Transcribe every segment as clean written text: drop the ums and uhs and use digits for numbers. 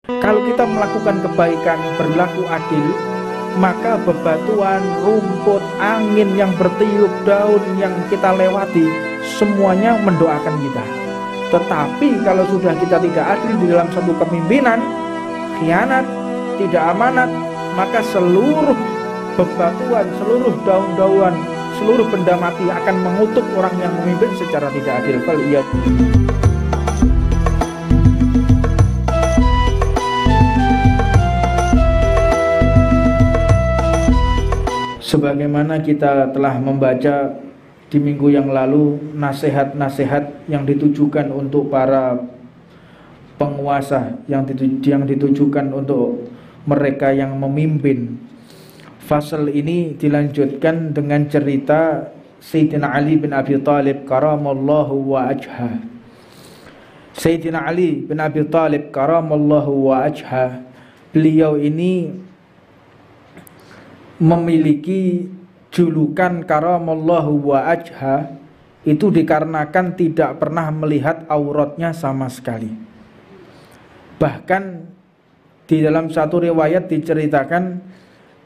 Kalau kita melakukan kebaikan, berlaku adil, maka bebatuan, rumput, angin yang bertiup, daun yang kita lewati, semuanya mendoakan kita. Tetapi kalau sudah kita tidak adil di dalam satu kepemimpinan, khianat, tidak amanat, maka seluruh bebatuan, seluruh daun-daunan, seluruh benda mati akan mengutuk orang yang memimpin secara tidak adil. Sebagaimana kita telah membaca di minggu yang lalu nasihat-nasihat yang ditujukan untuk para penguasa, yang ditujukan untuk mereka yang memimpin. Fasal ini dilanjutkan dengan cerita Sayyidina Ali bin Abi Thalib karamallahu wa ajha. Sayyidina Ali bin Abi Thalib karamallahu wa ajha, beliau ini memiliki julukan karamallahu wa ajha itu dikarenakan tidak pernah melihat auratnya sama sekali. Bahkan di dalam satu riwayat diceritakan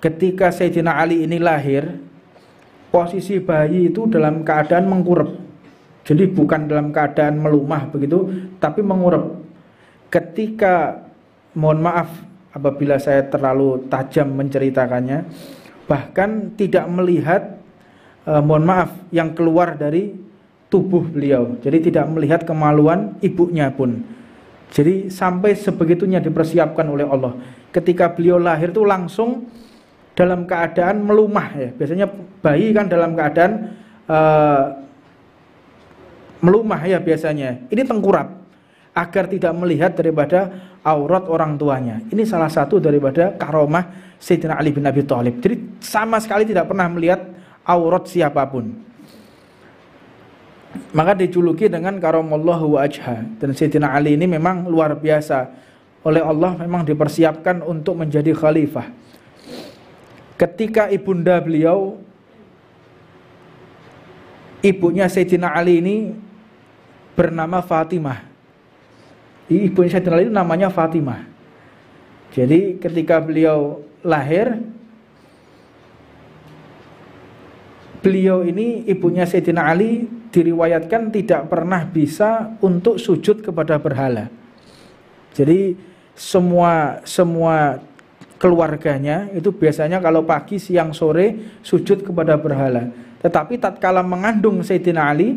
ketika Sayyidina Ali ini lahir, posisi bayi itu dalam keadaan mengkurep. Jadi bukan dalam keadaan melumah begitu, tapi mengurep. Ketika, mohon maaf apabila saya terlalu tajam menceritakannya, bahkan tidak melihat mohon maaf yang keluar dari tubuh beliau. Jadi tidak melihat kemaluan ibunya pun. Jadi sampai sebegitunya dipersiapkan oleh Allah. Ketika beliau lahir itu langsung dalam keadaan melumah ya. Biasanya bayi kan dalam keadaan melumah ya biasanya. Ini tengkurap agar tidak melihat daripada aurat orang tuanya. Ini salah satu daripada karomah Sayyidina Ali bin Abi Thalib. Jadi sama sekali tidak pernah melihat aurat siapapun. Maka dijuluki dengan karamallahu wa ajha. Dan Sayyidina Ali ini memang luar biasa. Oleh Allah memang dipersiapkan untuk menjadi khalifah. Ketika ibunda beliau, ibunya Sayyidina Ali ini bernama Fatimah. Ibunya Sayyidina Ali namanya Fatimah. Jadi ketika beliau lahir, beliau ini ibunya Sayyidina Ali diriwayatkan tidak pernah bisa untuk sujud kepada berhala. Jadi semua keluarganya itu biasanya kalau pagi, siang, sore sujud kepada berhala. Tetapi tatkala mengandung Sayyidina Ali,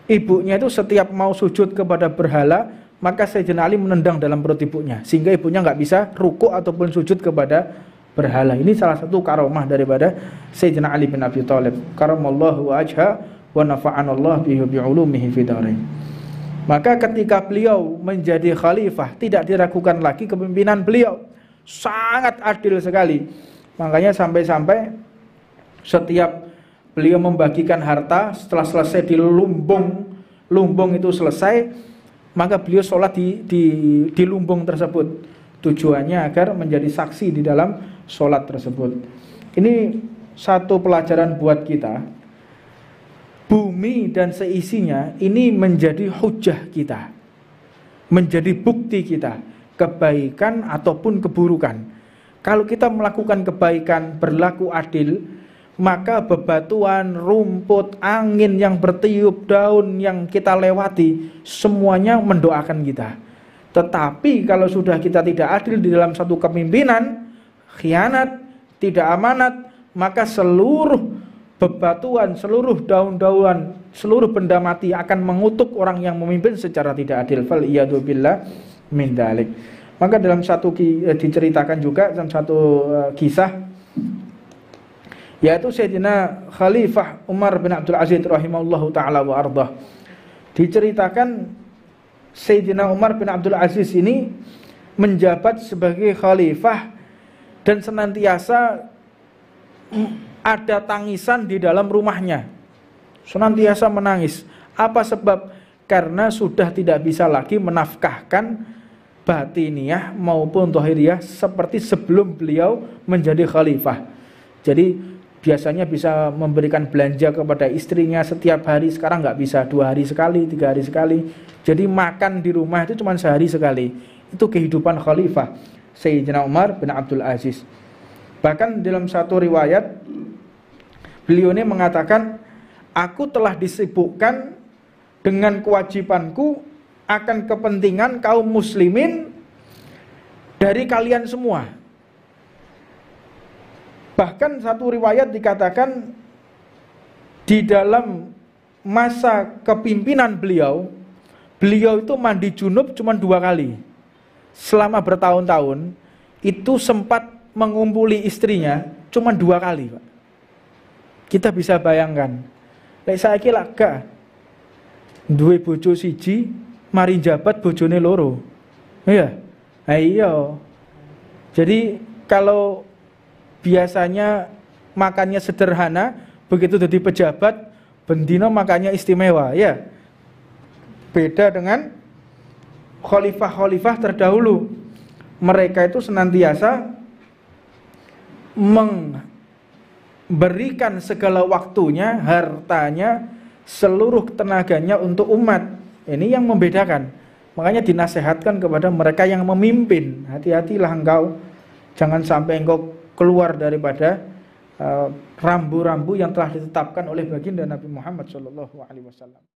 ibunya itu setiap mau sujud kepada berhala, maka Sayyidina Ali menendang dalam perut ibunya, sehingga ibunya nggak bisa rukuk ataupun sujud kepada berhala. Ini salah satu karomah daripada Sayyidina Ali bin Abi Thalib. Karamallahu wajha wa nafa'anallahu bihi bi'ulumihi fid dharain. Maka ketika beliau menjadi khalifah, tidak diragukan lagi kepemimpinan beliau. Sangat adil sekali. Makanya sampai-sampai setiap beliau membagikan harta, setelah selesai di lumbung itu selesai, maka beliau sholat di lumbung tersebut. Tujuannya agar menjadi saksi di dalam sholat tersebut. Ini satu pelajaran buat kita. Bumi dan seisinya ini menjadi hujah kita, menjadi bukti kita, kebaikan ataupun keburukan. Kalau kita melakukan kebaikan, berlaku adil, maka bebatuan, rumput, angin yang bertiup, daun yang kita lewati, semuanya mendoakan kita. Tetapi kalau sudah kita tidak adil di dalam satu kepemimpinan, khianat, tidak amanat, maka seluruh bebatuan, seluruh daun-daunan, seluruh benda mati akan mengutuk orang yang memimpin secara tidak adil. Fal iyadu billah min dalik. Maka dalam satu diceritakan juga dalam satu kisah, yaitu Sayyidina Khalifah Umar bin Abdul Aziz rahimahullahu ta'ala wa ardah. Diceritakan Sayyidina Umar bin Abdul Aziz ini menjabat sebagai khalifah dan senantiasa ada tangisan di dalam rumahnya. Senantiasa menangis. Apa sebab? Karena sudah tidak bisa lagi menafkahkan batiniyah maupun zahiriyah seperti sebelum beliau menjadi khalifah. Jadi biasanya bisa memberikan belanja kepada istrinya setiap hari, sekarang nggak bisa, 2 hari sekali, 3 hari sekali. Jadi makan di rumah itu cuma sehari sekali. Itu kehidupan khalifah Sayyidina Umar bin Abdul Aziz. Bahkan dalam satu riwayat beliau ini mengatakan, aku telah disibukkan dengan kewajibanku akan kepentingan kaum muslimin dari kalian semua. Bahkan satu riwayat dikatakan di dalam masa kepimpinan beliau itu mandi junub cuma 2 kali. Selama bertahun-tahun itu sempat mengumpuli istrinya cuma 2 kali, Pak. Kita bisa bayangkan. Lek saiki lak gak duwe bojo siji, mari jabat bojone loro. Iya. Iya. Jadi kalau biasanya makannya sederhana, begitu jadi pejabat bendino makannya istimewa, ya. Beda dengan khalifah-khalifah terdahulu. Mereka itu senantiasa memberikan segala waktunya, hartanya, seluruh tenaganya untuk umat. Ini yang membedakan. Makanya dinasehatkan kepada mereka yang memimpin, hati-hatilah engkau, jangan sampai engkau keluar daripada rambu-rambu yang telah ditetapkan oleh baginda Nabi Muhammad SAW.